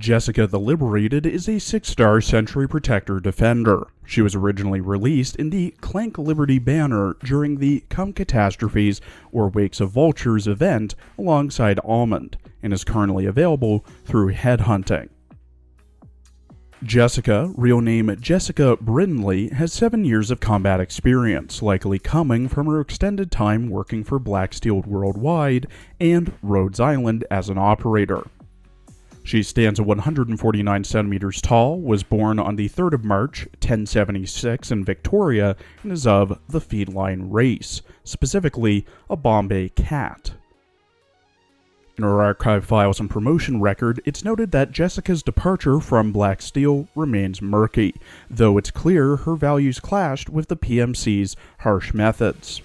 Jessica the Liberated is a 6-star Sentry Protector Defender. She was originally released in the Clank Liberty banner during the Come Catastrophes or Wakes of Vultures event alongside Almond, and is currently available through Headhunting. Jessica, real name Jessica Brindley, has 7 years of combat experience, likely coming from her extended time working for Blacksteel Worldwide and Rhodes Island as an operator. She stands at 149 centimeters tall, was born on the 3rd of March, 1076 in Victoria, and is of the feline race, specifically a Bombay cat. In her archive files and promotion record, it's noted that Jessica's departure from Blacksteel remains murky, though it's clear her values clashed with the PMC's harsh methods.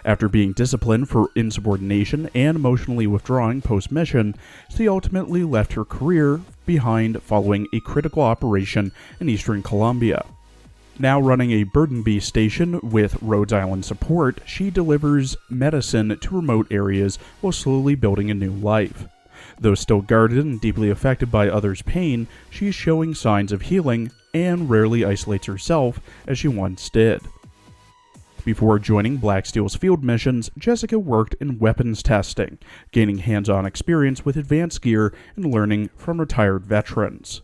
After being disciplined for insubordination and emotionally withdrawing post-mission, she ultimately left her career behind following a critical operation in eastern Colombia. Now running a Burden B station with Rhodes Island support, she delivers medicine to remote areas while slowly building a new life. Though still guarded and deeply affected by others' pain, she is showing signs of healing and rarely isolates herself as she once did. Before joining Blacksteel's field missions, Jessica worked in weapons testing, gaining hands-on experience with advanced gear and learning from retired veterans.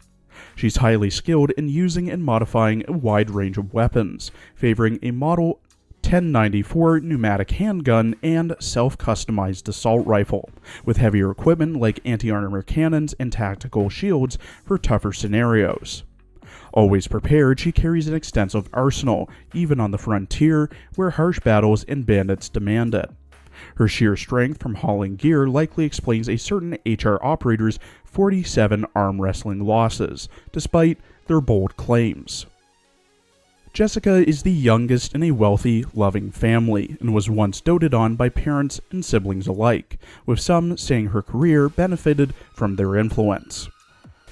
She's highly skilled in using and modifying a wide range of weapons, favoring a Model 1094 pneumatic handgun and self-customized assault rifle, with heavier equipment like anti-armor cannons and tactical shields for tougher scenarios. Always prepared, she carries an extensive arsenal, even on the frontier, where harsh battles and bandits demand it. Her sheer strength from hauling gear likely explains a certain HR operator's 47 arm wrestling losses, despite their bold claims. Jessica is the youngest in a wealthy, loving family, and was once doted on by parents and siblings alike, with some saying her career benefited from their influence.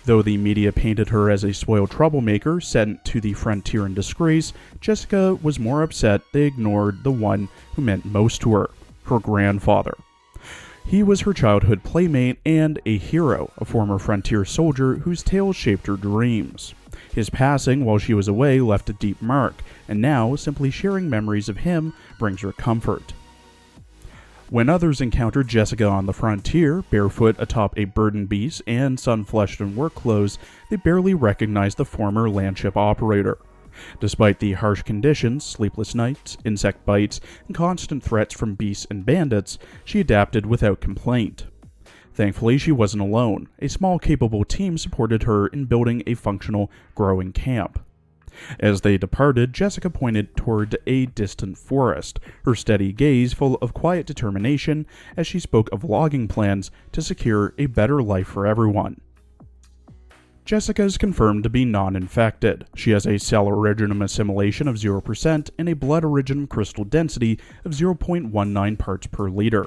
Though the media painted her as a spoiled troublemaker sent to the frontier in disgrace, Jessica was more upset they ignored the one who meant most to her grandfather. He was her childhood playmate and a hero, a former frontier soldier whose tale shaped her dreams. His passing while she was away left a deep mark, and now simply sharing memories of him brings her comfort. When others encountered Jessica on the frontier, barefoot atop a burden beast and sun-flushed in work clothes, they barely recognized the former landship operator. Despite the harsh conditions, sleepless nights, insect bites, and constant threats from beasts and bandits, she adapted without complaint. Thankfully, she wasn't alone. A small, capable team supported her in building a functional, growing camp. As they departed, Jessica pointed toward a distant forest, her steady gaze full of quiet determination as she spoke of logging plans to secure a better life for everyone. Jessica is confirmed to be non-infected. She has a cell originum assimilation of 0% and a blood originum crystal density of 0.19 parts per liter.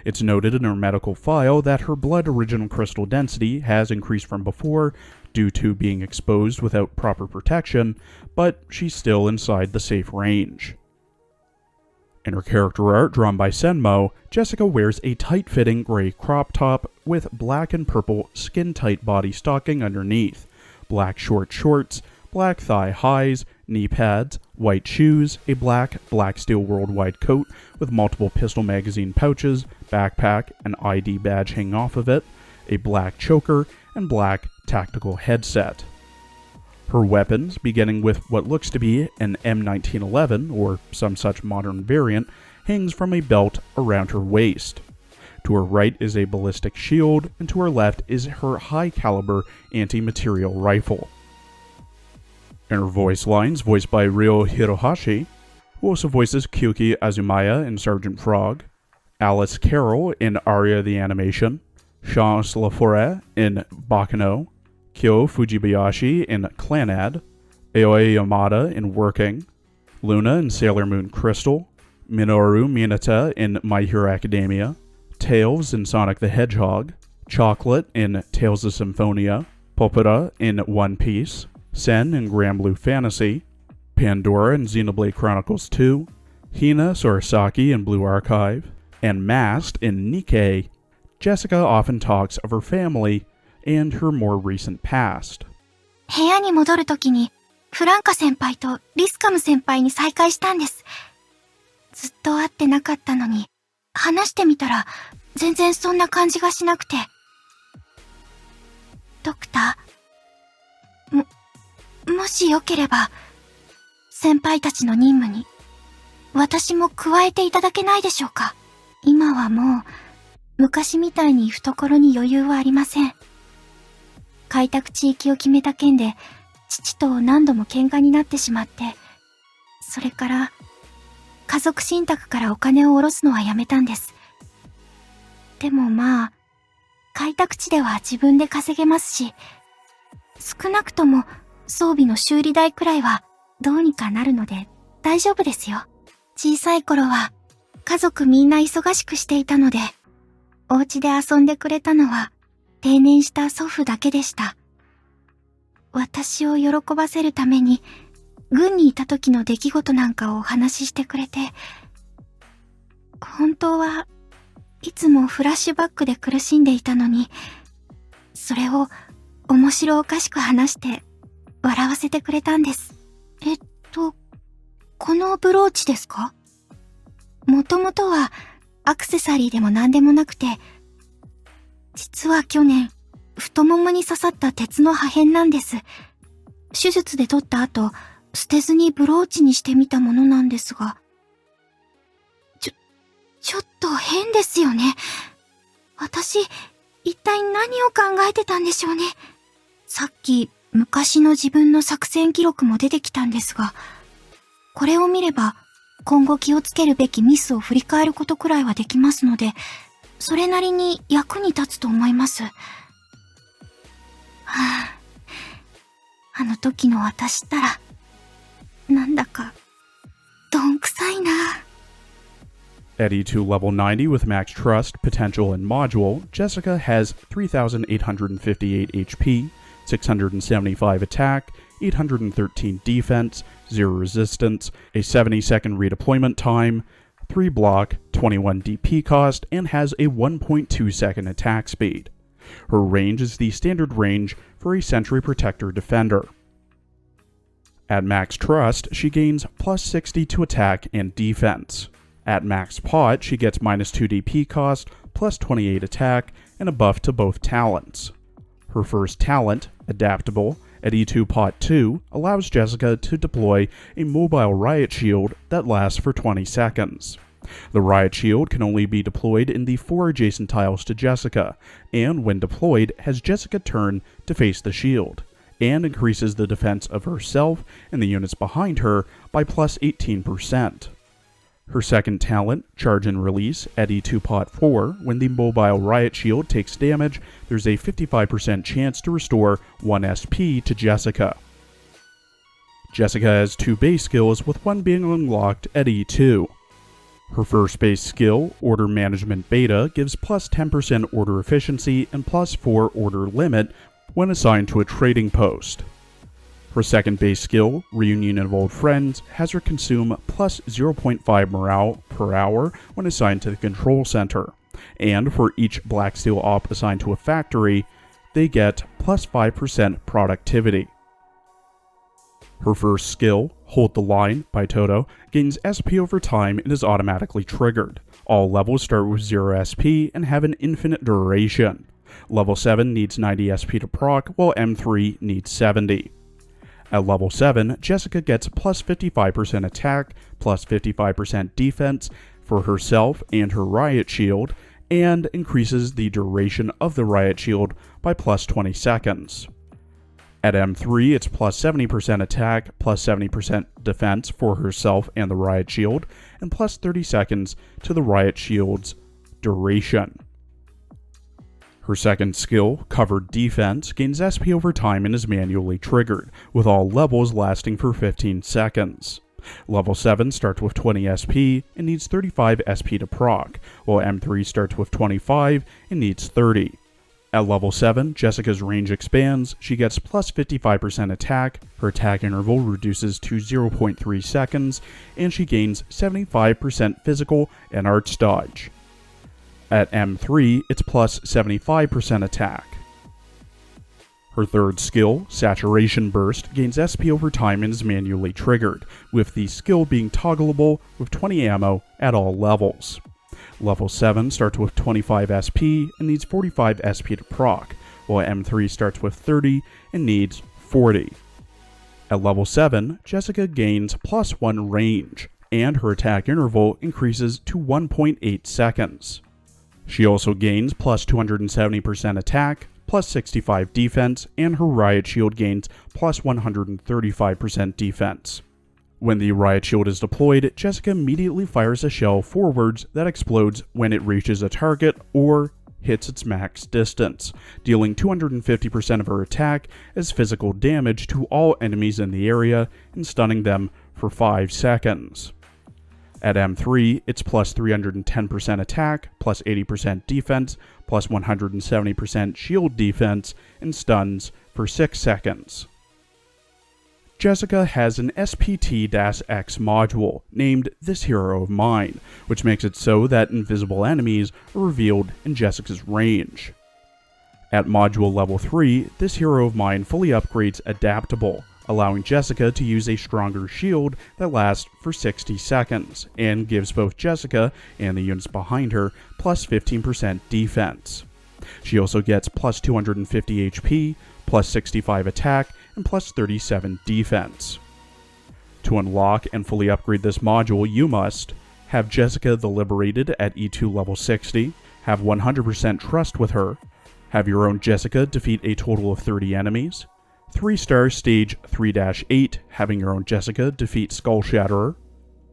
It's noted in her medical file that her blood originum crystal density has increased from before due to being exposed without proper protection, but she's still inside the safe range. In her character art drawn by Senmo, Jessica wears a tight-fitting gray crop top with black and purple skin-tight body stocking underneath, black short shorts, black thigh highs, knee pads, white shoes, a black Blacksteel Worldwide coat with multiple pistol magazine pouches, backpack, and ID badge hanging off of it, a black choker, and black tactical headset. Her weapons, beginning with what looks to be an M1911 or some such modern variant, hangs from a belt around her waist. To her right is a ballistic shield, and to her left is her high-caliber anti-material rifle. In her voice lines, voiced by Ryo Hirohashi, who also voices Kyuki Azumaya in Sergeant Frog, Alice Carroll in Aria the Animation, Chance Laforêt in Bakano, Kyo Fujibayashi in Clanad, Aoi Yamada in Working, Luna in Sailor Moon Crystal, Minoru Mineta in My Hero Academia, Tails in Sonic the Hedgehog, Chocolate in Tales of Symphonia, Popera in One Piece, Sen in Grand Blue Fantasy, Pandora in Xenoblade Chronicles 2, Hina Sorasaki in Blue Archive, and Masked in Nikkei. Jessica often talks of her family and her more recent past. 部屋に戻るときに、フランカ先輩とリスカム先輩に再会したんです。ずっと会ってなかったのに、話してみたら全然そんな感じがしなくて。ドクター、もしよければ、先輩たちの任務に、私も加えていただけないでしょうか。今はもう、昔みたいに懐に余裕はありません。開拓地域を決めた件で、父と何度も喧嘩になってしまって、それから、家族信託からお金を下ろすのはやめたんです。でもまあ、開拓地では自分で稼げますし、少なくとも装備の修理代くらいはどうにかなるので大丈夫ですよ。小さい頃は家族みんな忙しくしていたので、お家で遊んでくれたのは定年した祖父だけでした。私を喜ばせるために軍にいた時の出来事なんかをお話ししてくれて、本当はいつもフラッシュバックで苦しんでいたのに、それを面白おかしく話して笑わせてくれたんです。このブローチですか？もともとはアクセサリーでも何でもなくて、実は去年太ももに刺さった鉄の破片なんです。手術で取った後、捨てずにブローチにしてみたものなんですが、ちょっと変ですよね。私、一体何を考えてたんでしょうね。さっき、昔の自分の作戦記録も出てきたんですが、これを見れば、今後気をつけるべきミスを振り返ることくらいはできますので、それなりに役に立つと思います。あの時の私ったら、なんだか、どんくさいな。At E2 level 90 with max trust, potential, and module, Jessica has 3,858 HP, 675 attack, 813 defense, 0 resistance, a 70-second redeployment time, 3 block, 21 DP cost, and has a 1.2 second attack speed. Her range is the standard range for a Sentry Protector Defender. At max trust, she gains plus 60 to attack and defense. At max pot, she gets minus 2 DP cost, plus 28 attack, and a buff to both talents. Her first talent, Adaptable, at E2 Pot 2, allows Jessica to deploy a mobile riot shield that lasts for 20 seconds. The riot shield can only be deployed in the 4 adjacent tiles to Jessica, and when deployed, has Jessica turn to face the shield, and increases the defense of herself and the units behind her by plus 18%. Her second talent, Charge and Release, at E2 Pot 4, when the mobile riot shield takes damage, there's a 55% chance to restore 1 SP to Jessica. Jessica has 2 base skills, with one being unlocked at E2. Her first base skill, Order Management Beta, gives plus 10% order efficiency and plus 4 order limit when assigned to a trading post. Her second base skill, Reunion of Old Friends, has her consume plus 0.5 morale per hour when assigned to the control center, and for each Black Steel op assigned to a factory, they get plus 5% productivity. Her first skill, Hold the Line by Toto, gains SP over time and is automatically triggered. All levels start with 0 SP and have an infinite duration. Level 7 needs 90 SP to proc, while M3 needs 70. At level 7, Jessica gets plus 55% attack, plus 55% defense for herself and her riot shield, and increases the duration of the riot shield by plus 20 seconds. At M3, it's plus 70% attack, plus 70% defense for herself and the riot shield, and plus 30 seconds to the riot shield's duration. Her second skill, Covered Defense, gains SP over time and is manually triggered, with all levels lasting for 15 seconds. Level 7 starts with 20 SP and needs 35 SP to proc, while M3 starts with 25 and needs 30. At level 7, Jessica's range expands, she gets plus 55% attack, her attack interval reduces to 0.3 seconds, and she gains 75% physical and arch dodge. At M3, it's plus 75% attack. Her third skill, Saturation Burst, gains SP over time and is manually triggered, with the skill being toggleable with 20 ammo at all levels. Level 7 starts with 25 SP and needs 45 SP to proc, while M3 starts with 30 and needs 40. At level 7, Jessica gains +1 range, and her attack interval increases to 1.8 seconds. She also gains plus 270% attack, plus 65 defense, and her Riot Shield gains plus 135% defense. When the Riot Shield is deployed, Jessica immediately fires a shell forwards that explodes when it reaches a target or hits its max distance, dealing 250% of her attack as physical damage to all enemies in the area and stunning them for 5 seconds. At M3, it's plus 310% attack, plus 80% defense, plus 170% shield defense, and stuns for 6 seconds. Jessica has an SPT-X module named This Hero of Mine, which makes it so that invisible enemies are revealed in Jessica's range. At module level 3, this Hero of Mine fully upgrades Adaptable, allowing Jessica to use a stronger shield that lasts for 60 seconds, and gives both Jessica and the units behind her plus 15% defense. She also gets plus 250 HP, plus 65 attack, and plus 37 defense. To unlock and fully upgrade this module, you must have Jessica the Liberated at E2 level 60, have 100% trust with her, have your own Jessica defeat a total of 30 enemies, 3-star stage 3-8, having your own Jessica defeat Skull Shatterer,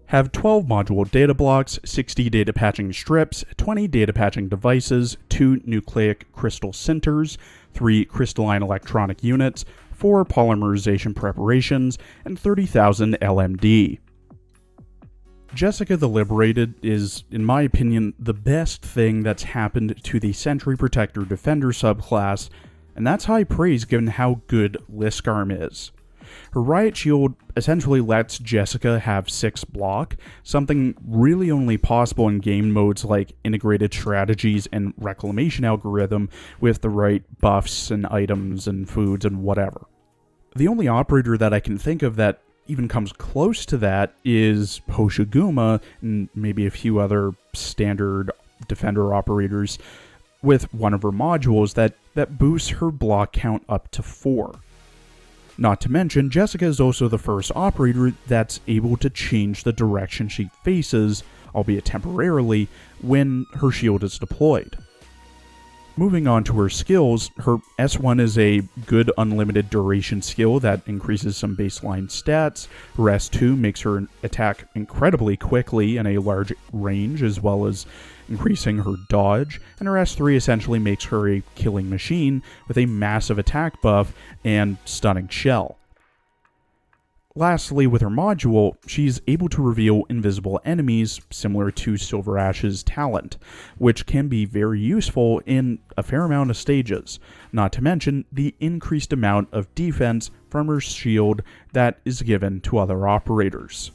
have 12 module data blocks, 60 data patching strips, 20 data patching devices, 2 nucleic crystal centers, 3 crystalline electronic units, 4 polymerization preparations, and 30,000 LMD. Jessica the Liberated is, in my opinion, the best thing that's happened to the Sentry Protector Defender subclass, and that's high praise given how good Liskarm is. Her Riot Shield essentially lets Jessica have 6 block, something really only possible in game modes like Integrated Strategies and Reclamation Algorithm with the right buffs and items and foods and whatever. The only operator that I can think of that even comes close to that is Hoshiguma and maybe a few other standard defender operators with one of her modules that boosts her block count up to 4. Not to mention, Jessica is also the first operator that's able to change the direction she faces, albeit temporarily, when her shield is deployed. Moving on to her skills, her S1 is a good unlimited duration skill that increases some baseline stats. Her S2 makes her attack incredibly quickly in a large range, as well as increasing her dodge, and her S3 essentially makes her a killing machine with a massive attack buff and stunning shell. Lastly, with her module, she's able to reveal invisible enemies similar to Silver Ash's talent, which can be very useful in a fair amount of stages, not to mention the increased amount of defense from her shield that is given to other operators.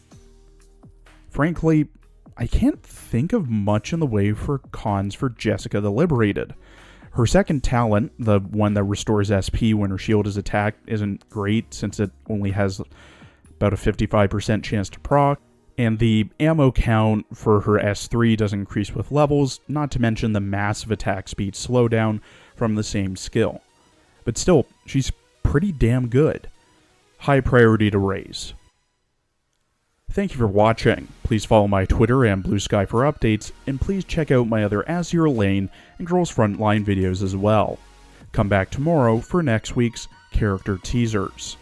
Frankly, I can't think of much in the way for cons for Jessica the Liberated. Her second talent, the one that restores SP when her shield is attacked, isn't great since it only has about a 55% chance to proc, and the ammo count for her S3 does increase with levels, not to mention the massive attack speed slowdown from the same skill. But still, she's pretty damn good. High priority to raise. Thank you for watching. Please follow my Twitter and Blue Sky for updates, and please check out my other Azure Lane and Girls Frontline videos as well. Come back tomorrow for next week's character teasers.